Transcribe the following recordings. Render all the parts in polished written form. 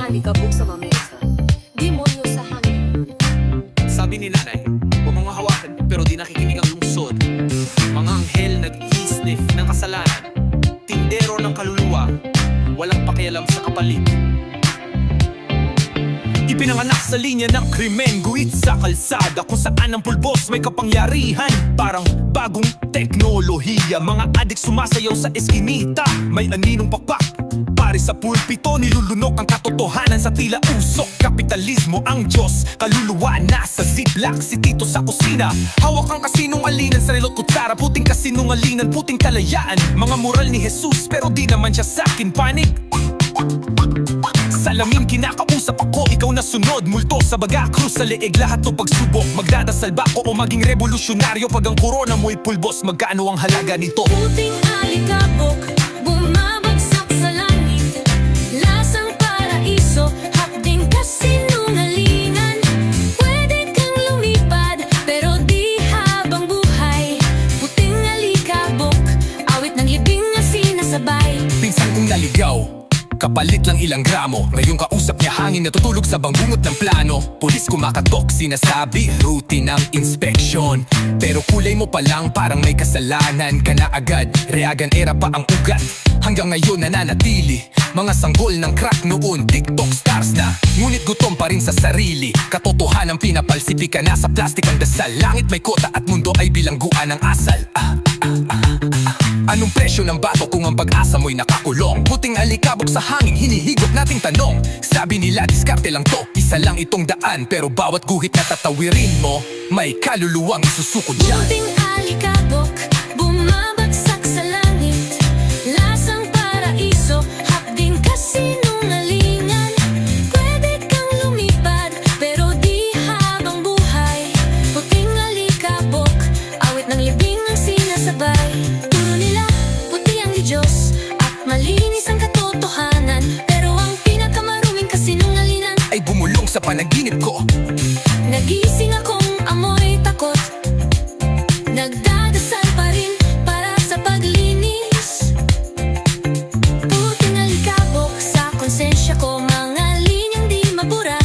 alikabok sa mamesa. Demonyo sa hangin. Sabi ni nanay, huwag mong hawakan pero di nakikinig ang lungsod. Mga anghel nag-i-sniff ng kasalanan. Tindero ng kaluluwa, walang pakialam sa kapalit. Ipinanganak sa linya ng krimen, guhit sa kalsada kung saan ang pulbos may kapangyarihan. Parang bagong teknolohiya, mga adik sumasayaw sa eskinita. May aninong pakpak, pare sa pulpito nilulunok ang katotohanan sa tila usok. Kapitalismo ang Diyos, kaluluwa nasa ziplock. Si Tito sa kusina, hawak ang kasinungalingan sa relot kutsara. Puting kasinungalingan, puting kalayaan. Mga moral ni Jesus pero di naman siya sakin panig. Salamin kinakausap ako, ikaw na sunod. Multo sa baga, krus sa leeg, lahat to pagsubok. Magdadasal ba ako o maging revolusyonaryo? Pag ang korona mo'y pulbos, magkano ang halaga nito? Puting alikabok, bumabagsak sa langit. Lasang paraiso, hapding kasinungalingan. Pwede kang lumipad, pero di habang buhay. Puting alikabok, awit ng libing na sinasabay. Pinsan kong naligaw, kapalit lang ilang gramo. Ngayong kausap niya hangin, natutulog sa bangungot ng plano. Pulis kumakatok, sinasabi, routine ng inspection. Pero kulay mo pa lang, parang may kasalanan ka na agad. Reagan era pa ang ugat, hanggang ngayon nananatili. Mga sanggol ng crack noon, TikTok stars na. Ngunit gutom pa rin sa sarili. Katotohanan pinapalsipika na sa plastik ang dasal. Langit may kota at mundo ay bilangguan ng asal. Anong presyo ng bato kung ang pag-asa mo'y nakakulong? Puting alikabok sa hangin, hinihigop nating tanong. Sabi nila diskarte lang to, isa lang itong daan. Pero bawat guhit na tatawirin mo, may kaluluwang isusukod dyan. Puting alikabok, bumabagsak sa langit. Lasang paraiso, hapding kasinungalingan. Pwede kang lumipad, pero di habang buhay. Puting alikabok, awit ng libing ang sinasabay. Turo nila, puti ang Diyos, at malinis ang katotohanan. Pero ang pinakamaruming kasinungalingan Ay bumulong sa panaginip ko. nagising akong amoy takot. Nagdadasal pa rin para sa paglinis. Puting alikabok sa konsensya ko, mga linyang di mabura.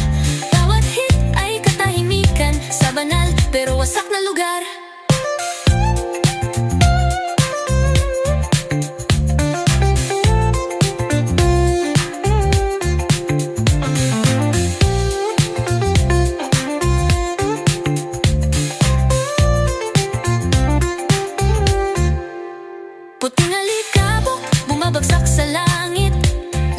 Bawat hit ay katahimikan sa banal pero wasak na lugar. Puting alikabok, bumabagsak sa langit.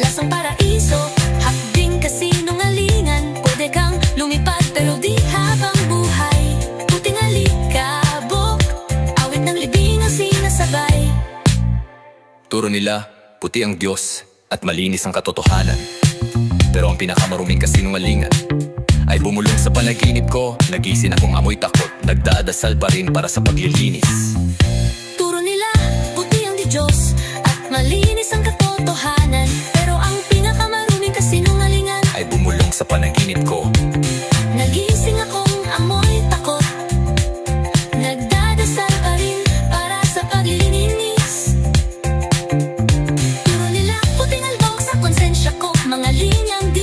Lasang paraiso, hapding kasinungalingan. Pwede kang lumipad pero di habang buhay. Puting alikabok, awit ng libing ang sinasabay. Turo nila, puti ang Diyos at malinis ang katotohanan. Pero ang pinakamaruming kasinungalingan ay bumulong sa panaginip ko. Nagising akong amoy takot, nagdadasal pa rin para sa paglilinis. Turo nila, puti ang Diyos at malinis ang katotohanan. Pero ang pinakamaruming kasinungalingan Ay bumulong sa panaginip ko. nagising akong amoy takot. Nagdadasal pa rin para sa paglilinis. Turo nila, puting albok sa konsensya ko, mga linyang di